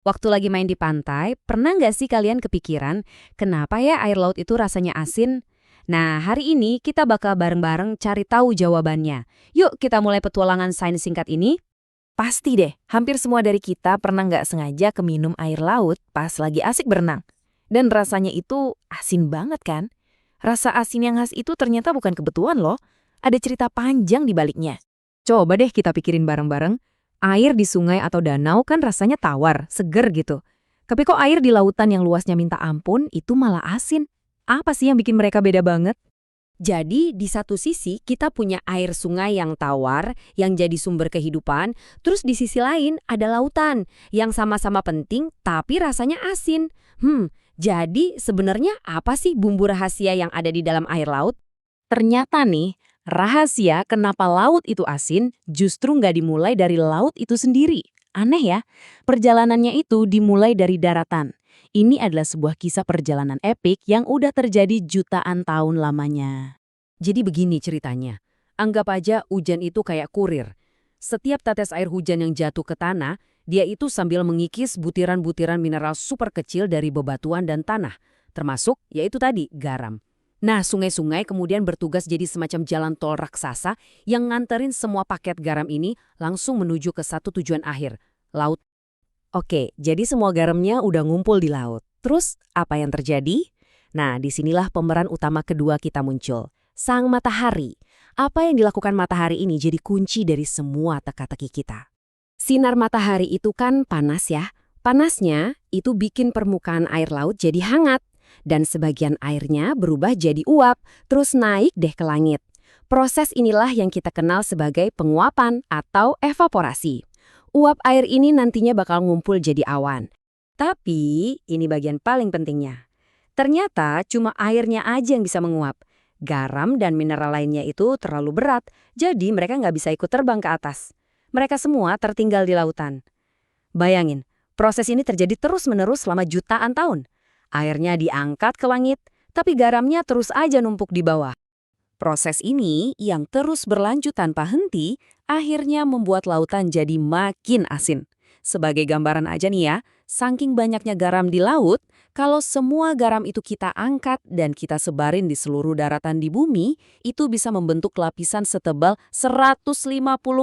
Waktu lagi main di pantai, pernah nggak sih kalian kepikiran kenapa ya air laut itu rasanya asin? Nah, hari ini kita bakal bareng-bareng cari tahu jawabannya. Yuk kita mulai petualangan sains singkat ini. Pasti deh, hampir semua dari kita pernah nggak sengaja keminum air laut pas lagi asik berenang. Dan rasanya itu asin banget kan? Rasa asin yang khas itu ternyata bukan kebetulan loh. Ada cerita panjang di baliknya. Coba deh kita pikirin bareng-bareng. Air di sungai atau danau kan rasanya tawar, seger gitu. Tapi kok air di lautan yang luasnya minta ampun itu malah asin? Apa sih yang bikin mereka beda banget? Jadi, di satu sisi kita punya air sungai yang tawar, yang jadi sumber kehidupan, terus di sisi lain ada lautan, yang sama-sama penting tapi rasanya asin. Jadi sebenarnya apa sih bumbu rahasia yang ada di dalam air laut? Ternyata nih, rahasia kenapa laut itu asin justru nggak dimulai dari laut itu sendiri. Aneh ya, perjalanannya itu dimulai dari daratan. Ini adalah sebuah kisah perjalanan epik yang udah terjadi jutaan tahun lamanya. Jadi begini ceritanya, anggap aja hujan itu kayak kurir. Setiap tetes air hujan yang jatuh ke tanah, dia itu sambil mengikis butiran-butiran mineral super kecil dari bebatuan dan tanah, termasuk yaitu tadi garam. Nah, sungai-sungai kemudian bertugas jadi semacam jalan tol raksasa yang nganterin semua paket garam ini langsung menuju ke satu tujuan akhir, laut. Oke, jadi semua garamnya udah ngumpul di laut. Terus, apa yang terjadi? Nah, disinilah pemeran utama kedua kita muncul. Sang matahari. Apa yang dilakukan matahari ini jadi kunci dari semua teka-teki kita. Sinar matahari itu kan panas ya. Panasnya itu bikin permukaan air laut jadi hangat. Dan sebagian airnya berubah jadi uap, terus naik deh ke langit. Proses inilah yang kita kenal sebagai penguapan atau evaporasi. Uap air ini nantinya bakal ngumpul jadi awan. Tapi, ini bagian paling pentingnya. Ternyata cuma airnya aja yang bisa menguap. Garam dan mineral lainnya itu terlalu berat, jadi mereka nggak bisa ikut terbang ke atas. Mereka semua tertinggal di lautan. Bayangin, proses ini terjadi terus-menerus selama jutaan tahun. Airnya diangkat ke langit, tapi garamnya terus aja numpuk di bawah. Proses ini yang terus berlanjut tanpa henti, akhirnya membuat lautan jadi makin asin. Sebagai gambaran aja nih ya, saking banyaknya garam di laut, kalau semua garam itu kita angkat dan kita sebarin di seluruh daratan di bumi, itu bisa membentuk lapisan setebal 150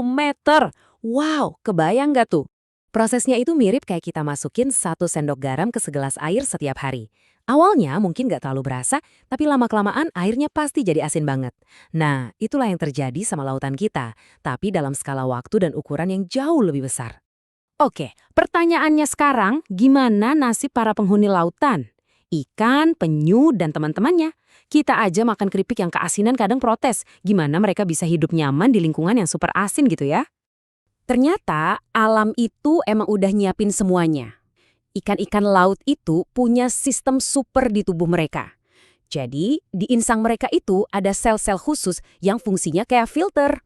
meter. Wow, kebayang nggak tuh? Prosesnya itu mirip kayak kita masukin 1 sendok garam ke segelas air setiap hari. Awalnya mungkin nggak terlalu berasa, tapi lama-kelamaan airnya pasti jadi asin banget. Nah, itulah yang terjadi sama lautan kita, tapi dalam skala waktu dan ukuran yang jauh lebih besar. Oke, pertanyaannya sekarang, gimana nasib para penghuni lautan? Ikan, penyu, dan teman-temannya. Kita aja makan keripik yang keasinan kadang protes. Gimana mereka bisa hidup nyaman di lingkungan yang super asin gitu ya? Ternyata alam itu emang udah nyiapin semuanya. Ikan-ikan laut itu punya sistem super di tubuh mereka. Jadi, di insang mereka itu ada sel-sel khusus yang fungsinya kayak filter,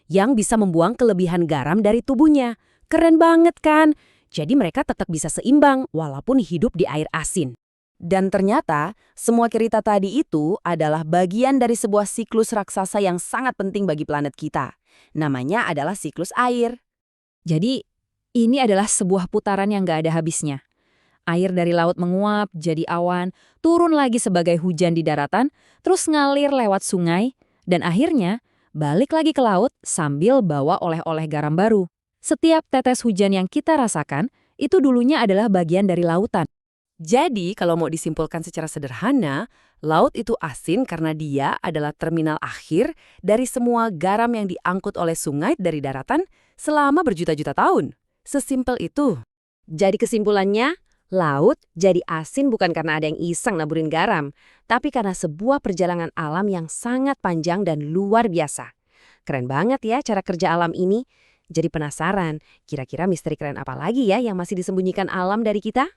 yang bisa membuang kelebihan garam dari tubuhnya. Keren banget kan? Jadi mereka tetap bisa seimbang walaupun hidup di air asin. Dan ternyata, semua cerita tadi itu adalah bagian dari sebuah siklus raksasa yang sangat penting bagi planet kita. Namanya adalah siklus air. Jadi, ini adalah sebuah putaran yang nggak ada habisnya. Air dari laut menguap, jadi awan, turun lagi sebagai hujan di daratan, terus ngalir lewat sungai, dan akhirnya balik lagi ke laut sambil bawa oleh-oleh garam baru. Setiap tetes hujan yang kita rasakan, itu dulunya adalah bagian dari lautan. Jadi, kalau mau disimpulkan secara sederhana, laut itu asin karena dia adalah terminal akhir dari semua garam yang diangkut oleh sungai dari daratan selama berjuta-juta tahun. Sesimpel itu. Jadi kesimpulannya, laut jadi asin bukan karena ada yang iseng naburin garam, tapi karena sebuah perjalanan alam yang sangat panjang dan luar biasa. Keren banget ya cara kerja alam ini. Jadi penasaran, kira-kira misteri keren apa lagi ya yang masih disembunyikan alam dari kita?